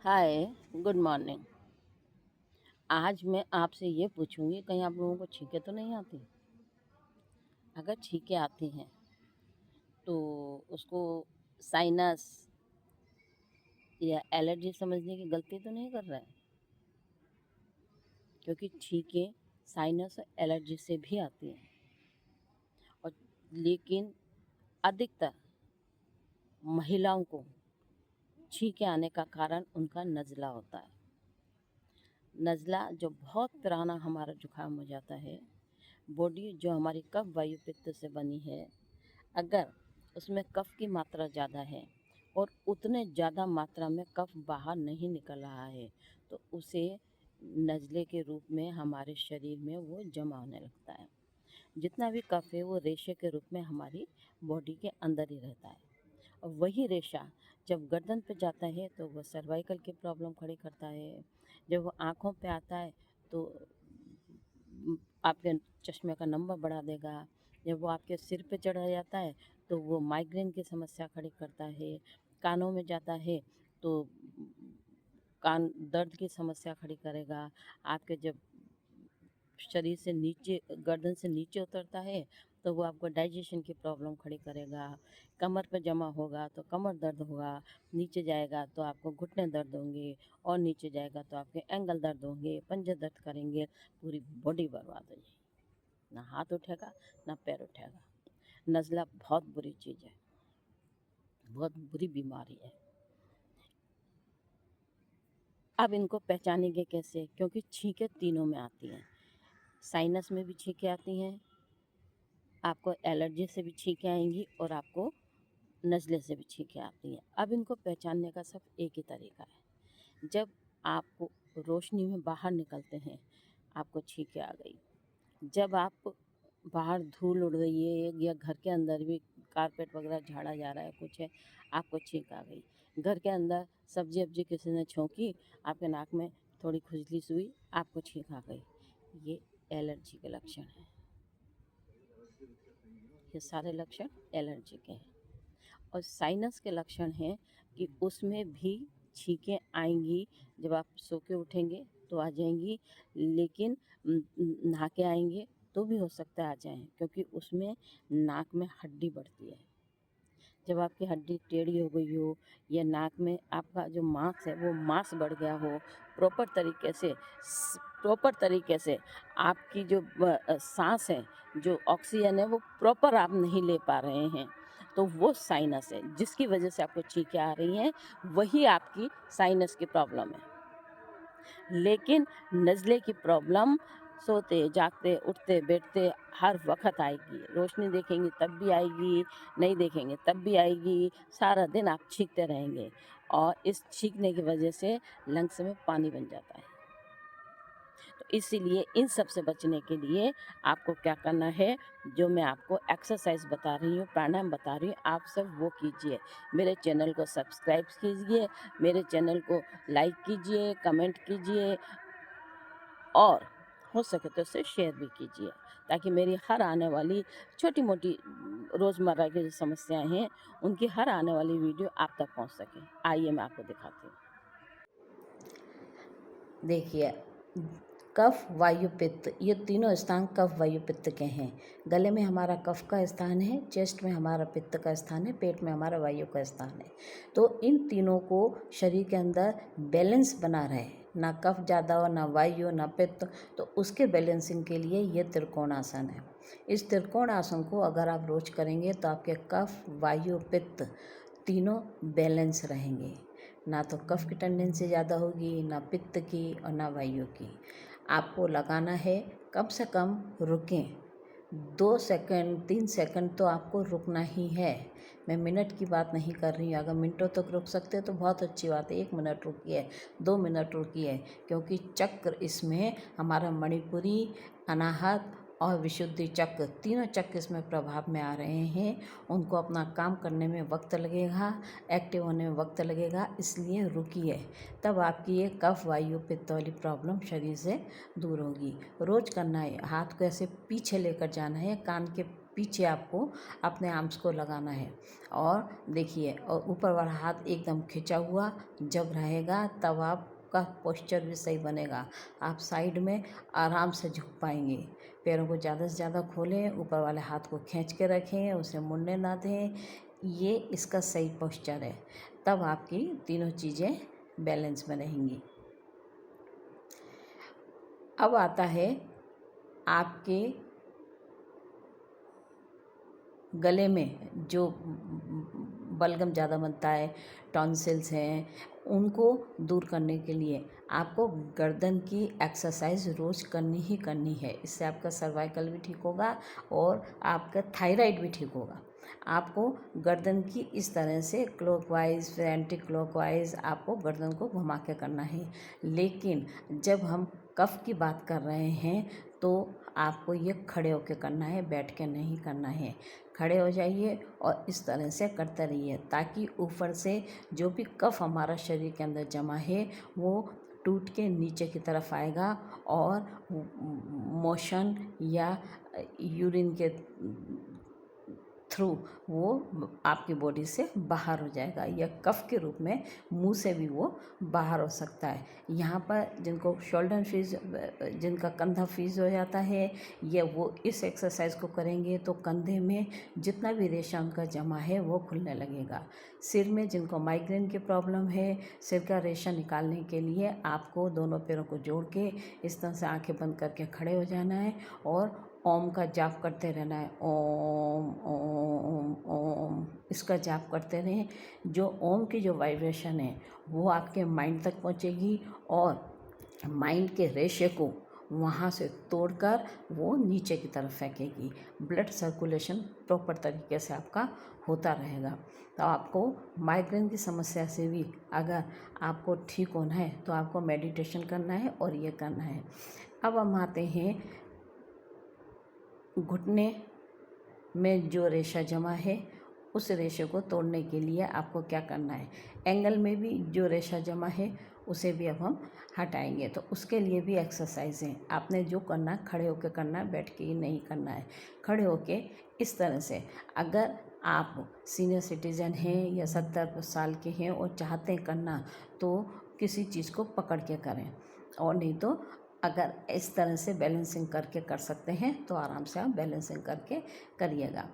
हाय, good morning. आज मैं आपसे ये पूछूंगी, कहीं आप लोगों को छींकें तो नहीं आती? अगर छींकें आती हैं तो उसको साइनस या एलर्जी समझने की गलती तो नहीं कर रहे हैं? क्योंकि छींकें साइनस और एलर्जी से भी आती हैं। और लेकिन अधिकतर महिलाओं को छींकें आने का कारण उनका नज़ला होता है। नज़ला जो बहुत पुराना हमारा जुकाम हो जाता है, बॉडी जो हमारी कफ वायु पित्त से बनी है, अगर उसमें कफ की मात्रा ज़्यादा है और उतने ज़्यादा मात्रा में कफ बाहर नहीं निकल रहा है तो उसे नज़ले के रूप में हमारे शरीर में वो जमा होने लगता है। जितना भी कफ है वो रेशे के रूप में हमारी बॉडी के अंदर ही रहता है। और वही रेशा जब गर्दन पे जाता है तो वो सर्वाइकल की प्रॉब्लम खड़ी करता है। जब वो आँखों पे आता है तो आपके चश्मे का नंबर बढ़ा देगा। जब वो आपके सिर पे चढ़ जाता है तो वो माइग्रेन की समस्या खड़ी करता है। कानों में जाता है तो कान दर्द की समस्या खड़ी करेगा। आपके जब शरीर से नीचे, गर्दन से नीचे उतरता है तो वो आपको डाइजेशन की प्रॉब्लम खड़ी करेगा। कमर पे जमा होगा तो कमर दर्द होगा, नीचे जाएगा तो आपको घुटने दर्द होंगे, और नीचे जाएगा तो आपके एंगल दर्द होंगे, पंजे दर्द करेंगे, पूरी बॉडी बर्बाद हो जाएगी। ना हाथ उठेगा ना पैर उठेगा। नज़ला बहुत बुरी चीज़ है, बहुत बुरी बीमारी है। अब इनको पहचानेंगे कैसे? क्योंकि छींकें तीनों में आती हैं। साइनस में भी छींकें आती हैं, आपको एलर्जी से भी छींकें आएंगी, और आपको नज़ले से भी छींकें आती हैं। अब इनको पहचानने का सिर्फ एक ही तरीका है। जब आप रोशनी में बाहर निकलते हैं, आपको छींकें आ गई। जब आप बाहर धूल उड़ रही है या घर के अंदर भी कारपेट वगैरह झाड़ा जा रहा है, कुछ है, आपको छींक आ गई। घर के अंदर सब्जी वब्जी किसी ने छोंकी, आपके नाक में थोड़ी खुजली सी हुई, आपको छींक आ गई। ये एलर्जी के लक्षण हैं। ये सारे लक्षण एलर्जी के हैं। और साइनस के लक्षण हैं कि उसमें भी छींकें आएंगी। जब आप सो के उठेंगे तो आ जाएंगी, लेकिन नहा के आएंगे तो भी हो सकता है आ जाएं, क्योंकि उसमें नाक में हड्डी बढ़ती है। जब आपकी हड्डी टेढ़ी हो गई हो या नाक में आपका जो मांस है वो मांस बढ़ गया हो, प्रॉपर तरीके से आपकी जो सांस है, जो ऑक्सीजन है, वो प्रॉपर आप नहीं ले पा रहे हैं, तो वो साइनस है। जिसकी वजह से आपको छींकें आ रही हैं, वही आपकी साइनस की प्रॉब्लम है। लेकिन नज़ले की प्रॉब्लम सोते जागते उठते बैठते हर वक्त आएगी। रोशनी देखेंगी तब भी आएगी, नहीं देखेंगे तब भी आएगी। सारा दिन आप छींकते रहेंगे, और इस छींकने की वजह से लंग्स में पानी बन जाता है। तो इसीलिए इन सब से बचने के लिए आपको क्या करना है, जो मैं आपको एक्सरसाइज बता रही हूँ, प्राणायाम बता रही हूँ, आप सब वो कीजिए। मेरे चैनल को सब्सक्राइब कीजिए, मेरे चैनल को लाइक कीजिए, कमेंट कीजिए, और हो सके तो उसे शेयर भी कीजिए, ताकि मेरी हर आने वाली छोटी मोटी रोज़मर्रा की जो समस्याएं हैं उनकी हर आने वाली वीडियो आप तक पहुंच सके। आइए मैं आपको दिखाती हूँ। देखिए, कफ वायु पित्त, ये तीनों स्थान कफ वायु पित्त के हैं। गले में हमारा कफ का स्थान है, चेस्ट में हमारा पित्त का स्थान है, पेट में हमारा वायु का स्थान है। तो इन तीनों को शरीर के अंदर बैलेंस बना रहे, ना कफ ज़्यादा हो, ना वायु, ना पित्त, तो उसके बैलेंसिंग के लिए ये त्रिकोण आसन है। इस त्रिकोण आसन को अगर आप रोज करेंगे तो आपके कफ वायु पित्त तीनों बैलेंस रहेंगे। ना तो कफ की टेंडेंसी ज़्यादा होगी, ना पित्त की, और ना वायु की। आपको लगाना है, कम से कम रुकें 2 सेकंड 3 सेकंड तो आपको रुकना ही है। मैं मिनट की बात नहीं कर रही हूँ। अगर मिनटों तक रुक सकते तो बहुत अच्छी बात है। 1 मिनट रुकिए, 2 मिनट रुकिए, क्योंकि चक्र इसमें हमारा मणिपुरी, अनाहत और विशुद्धि चक्र, तीनों चक्र इसमें प्रभाव में आ रहे हैं। उनको अपना काम करने में वक्त लगेगा, एक्टिव होने में वक्त लगेगा, इसलिए रुकिए, तब आपकी ये कफ वायु पित्त वाली प्रॉब्लम शरीर से दूर होगी। रोज़ करना है। हाथ को ऐसे पीछे लेकर जाना है, कान के पीछे आपको अपने आर्म्स को लगाना है। और देखिए, और ऊपर वाला हाथ एकदम खिंचा हुआ जब रहेगा तब आपका पोस्चर भी सही बनेगा। आप साइड में आराम से झुक पाएंगे। पैरों को ज़्यादा से ज़्यादा खोलें, ऊपर वाले हाथ को खींच के रखें, उसे मुड़ने ना दें। ये इसका सही पोस्चर है, तब आपकी तीनों चीज़ें बैलेंस में रहेंगी। अब आता है आपके गले में जो बलगम ज़्यादा बनता है, टॉन्सिल्स हैं, उनको दूर करने के लिए आपको गर्दन की एक्सरसाइज रोज़ करनी ही करनी है। इससे आपका सर्वाइकल भी ठीक होगा और आपका थायराइड भी ठीक होगा। आपको गर्दन की इस तरह से क्लॉकवाइज फिर एंटी क्लॉकवाइज आपको गर्दन को घुमा के करना है। लेकिन जब हम कफ की बात कर रहे हैं तो आपको ये खड़े होकर करना है, बैठ के नहीं करना है। खड़े हो जाइए और इस तरह से करते रहिए ताकि ऊपर से जो भी कफ हमारा शरीर के अंदर जमा है वो टूट के नीचे की तरफ आएगा और मोशन या यूरिन के थ्रू वो आपकी बॉडी से बाहर हो जाएगा, या कफ के रूप में मुंह से भी वो बाहर हो सकता है। यहाँ पर जिनको शोल्डर फ्रीज, जिनका कंधा फ्रीज हो जाता है, या वो इस एक्सरसाइज को करेंगे तो कंधे में जितना भी रेशा उनका जमा है वो खुलने लगेगा। सिर में जिनको माइग्रेन की प्रॉब्लम है, सिर का रेशा निकालने के लिए आपको दोनों पैरों को जोड़ के इस तरह से आंखें बंद करके खड़े हो जाना है और ओम का जाप करते रहना है। ओम ओम ओम, इसका जाप करते रहें। जो ओम की जो वाइब्रेशन है वो आपके माइंड तक पहुंचेगी और माइंड के रेशे को वहाँ से तोड़कर वो नीचे की तरफ फेंकेगी। ब्लड सर्कुलेशन प्रॉपर तरीके से आपका होता रहेगा। तो आपको माइग्रेन की समस्या से भी अगर आपको ठीक होना है तो आपको मेडिटेशन करना है और ये करना है। अब हम आते हैं घुटने में जो रेशा जमा है उस रेशे को तोड़ने के लिए आपको क्या करना है। एंगल में भी जो रेशा जमा है उसे भी अब हम हटाएंगे, तो उसके लिए भी एक्सरसाइज है। आपने जो करना है खड़े होकर करना है, बैठ के ही नहीं करना है। खड़े होके इस तरह से, अगर आप सीनियर सिटीज़न हैं या 70 साल के हैं और चाहते हैं करना तो किसी चीज़ को पकड़ के करें, और नहीं तो अगर इस तरह से बैलेंसिंग करके कर सकते हैं तो आराम से आप बैलेंसिंग करके करिएगा।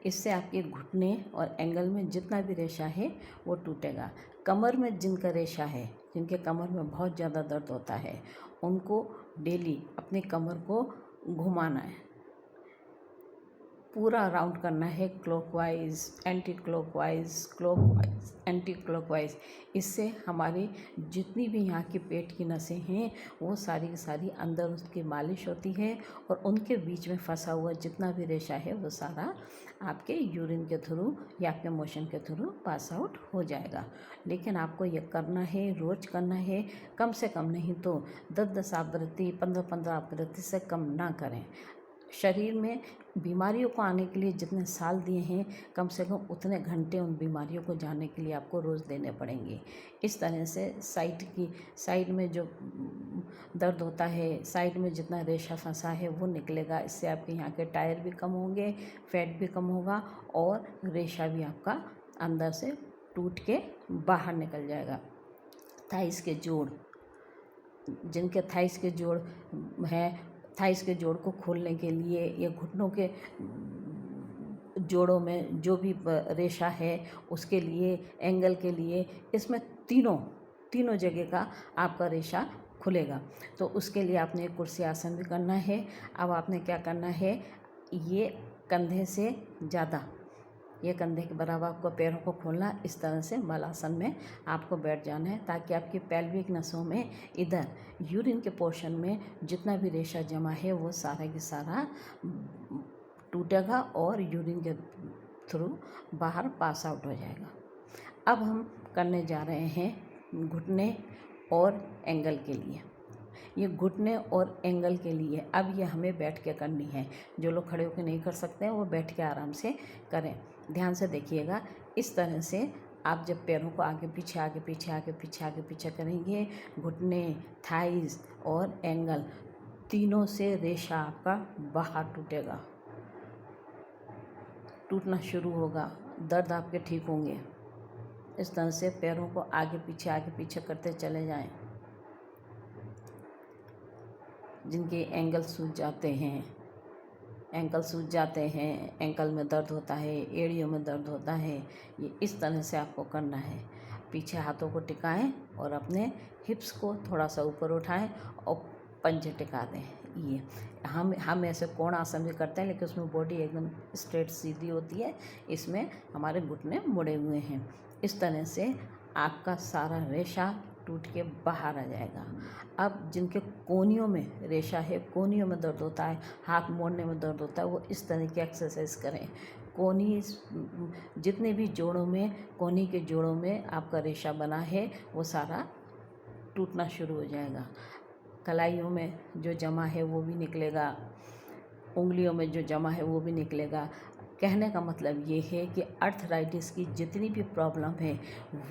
इससे आपके घुटने और एंगल में जितना भी रेशा है वो टूटेगा। कमर में जिनका रेशा है, जिनके कमर में बहुत ज़्यादा दर्द होता है, उनको डेली अपनी कमर को घुमाना है, पूरा राउंड करना है, clockwise anti clockwise, clockwise anti clockwise. इससे हमारी जितनी भी यहाँ की पेट की नसें हैं वो सारी की सारी अंदर उसकी मालिश होती है और उनके बीच में फंसा हुआ जितना भी रेशा है वो सारा आपके यूरिन के थ्रू या आपके मोशन के थ्रू पास आउट हो जाएगा। लेकिन आपको ये करना है, रोज़ करना है, कम से कम नहीं तो 10-10 आवृत्ति, 15-15 आवृत्ति से कम ना करें। शरीर में बीमारियों को आने के लिए जितने साल दिए हैं कम से कम उतने घंटे उन बीमारियों को जाने के लिए आपको रोज़ देने पड़ेंगे। इस तरह से साइड में जो दर्द होता है, साइड में जितना रेशा फंसा है वो निकलेगा। इससे आपके यहाँ के टायर भी कम होंगे, फैट भी कम होगा और रेशा भी आपका अंदर से टूट के बाहर निकल जाएगा। थाइस के जोड़, जिनके थाइस के जोड़ हैं, थाइस के जोड़ को खोलने के लिए या घुटनों के जोड़ों में जो भी रेशा है उसके लिए, एंगल के लिए, इसमें तीनों जगह का आपका रेशा खुलेगा। तो उसके लिए आपने एक कुर्सी आसन भी करना है। अब आपने क्या करना है, ये कंधे से ज़्यादा, ये कंधे के बराबर आपको पैरों को खोलना, इस तरह से मलासन में आपको बैठ जाना है ताकि आपकी पेल्विक नसों में इधर यूरिन के पोर्शन में जितना भी रेशा जमा है वो सारा की सारा टूटेगा और यूरिन के थ्रू बाहर पास आउट हो जाएगा। अब हम करने जा रहे हैं घुटने और एंगल के लिए। ये घुटने और एंगल के लिए अब ये हमें बैठ के करनी है। जो लोग खड़े होकर नहीं कर सकते हैं वो बैठ के आराम से करें। ध्यान से देखिएगा, इस तरह से आप जब पैरों को आगे पीछे आगे पीछे आगे पीछे आगे पीछे करेंगे, घुटने, थाइस और एंगल तीनों से रेशा आपका बाहर टूटेगा। टूटना शुरू होगा, दर्द आपके ठीक होंगे। इस तरह से पैरों को आगे पीछे करते चले जाएं। जिनके एंकल सूज जाते हैं, एंकल में दर्द होता है, एड़ियों में दर्द होता है, ये इस तरह से आपको करना है। पीछे हाथों को टिकाएं और अपने हिप्स को थोड़ा सा ऊपर उठाएं और पंजे टिका दें। ये हम ऐसे कोण आसन भी करते हैं, लेकिन उसमें बॉडी एकदम स्ट्रेट सीधी होती है, इसमें हमारे घुटने मुड़े हुए हैं। इस तरह से आपका सारा रेशा टूट के बाहर आ जाएगा। अब जिनके कोहनियों में रेशा है, कोहनियों में दर्द होता है, हाथ मोड़ने में दर्द होता है, वो इस तरह की एक्सरसाइज करें। कोहनी, जितने भी जोड़ों में, कोहनी के जोड़ों में आपका रेशा बना है वो सारा टूटना शुरू हो जाएगा। कलाइयों में जो जमा है वो भी निकलेगा, उंगलियों में जो जमा है वो भी निकलेगा। कहने का मतलब ये है कि अर्थराइटिस की जितनी भी प्रॉब्लम है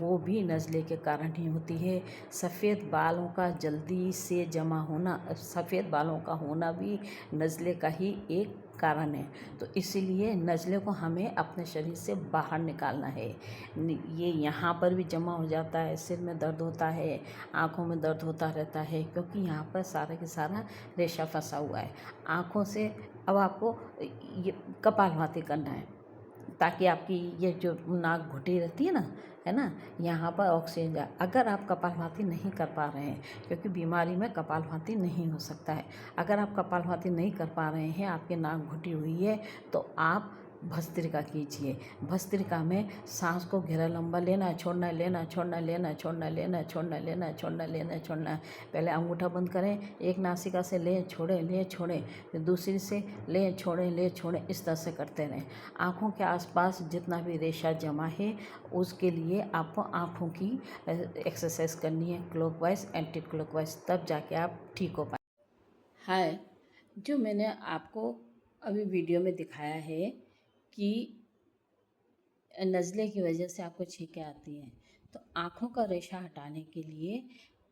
वो भी नज़ले के कारण ही होती है। सफ़ेद बालों का जल्दी से जमा होना, सफ़ेद बालों का होना भी नज़ले का ही एक कारण है। तो इसीलिए नज़ले को हमें अपने शरीर से बाहर निकालना है। ये यहाँ पर भी जमा हो जाता है, सिर में दर्द होता है, आँखों में दर्द होता रहता है, क्योंकि यहाँ पर सारा के सारा रेशा फंसा हुआ है। आँखों से अब आपको ये कपालभाति करना है, ताकि आपकी ये जो नाक घुटी रहती है ना, है ना, यहाँ पर ऑक्सीजन जाए। अगर आप कपालभाति नहीं कर पा रहे हैं, क्योंकि बीमारी में कपालभाति नहीं हो सकता है, अगर आप कपालभाति नहीं कर पा रहे हैं, आपकी नाक घुटी हुई है, तो आप भस्त्रिका कीजिए। भस्त्रिका में सांस को घेरा लंबा लेना छोड़ना, लेना छोड़ना, लेना छोड़ना, लेना छोड़ना, लेना छोड़ना, लेना छोड़ना। पहले अंगूठा बंद करें, एक नासिका से लें छोड़ें, फिर दूसरी से लें छोड़ें, इस तरह से करते रहें। आँखों के आसपास जितना भी रेशा जमा है उसके लिए आपको आँखों की एक्सरसाइज करनी है, क्लॉकवाइज एंटी क्लॉकवाइज, तब जाके आप ठीक हो पाए। हाय, जो मैंने आपको अभी वीडियो में दिखाया है कि नज़ले की वजह से आपको छींकें आती हैं, तो आँखों का रेशा हटाने के लिए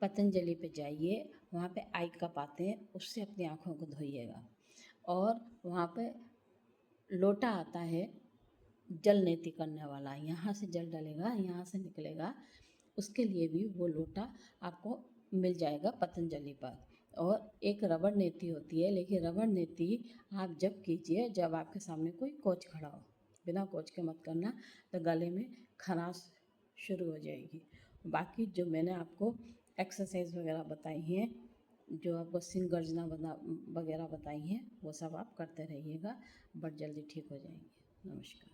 पतंजलि पे जाइए, वहाँ पे आई कप आते हैं, उससे अपनी आँखों को धोइएगा। और वहाँ पे लोटा आता है जल नेति करने वाला, यहाँ से जल डलेगा, यहाँ से निकलेगा, उसके लिए भी वो लोटा आपको मिल जाएगा पतंजलि पर। और एक रबड़ नेति होती है, लेकिन रबड़ नेति आप जब कीजिए जब आपके सामने कोई कोच खड़ा हो, बिना कोच के मत करना, तो गले में खराश शुरू हो जाएगी। बाकी जो मैंने आपको एक्सरसाइज वगैरह बताई हैं, जो आपको सिंह गर्जना वगैरह बताई हैं, वो सब आप करते रहिएगा, बट जल्दी ठीक हो जाएंगे। नमस्कार।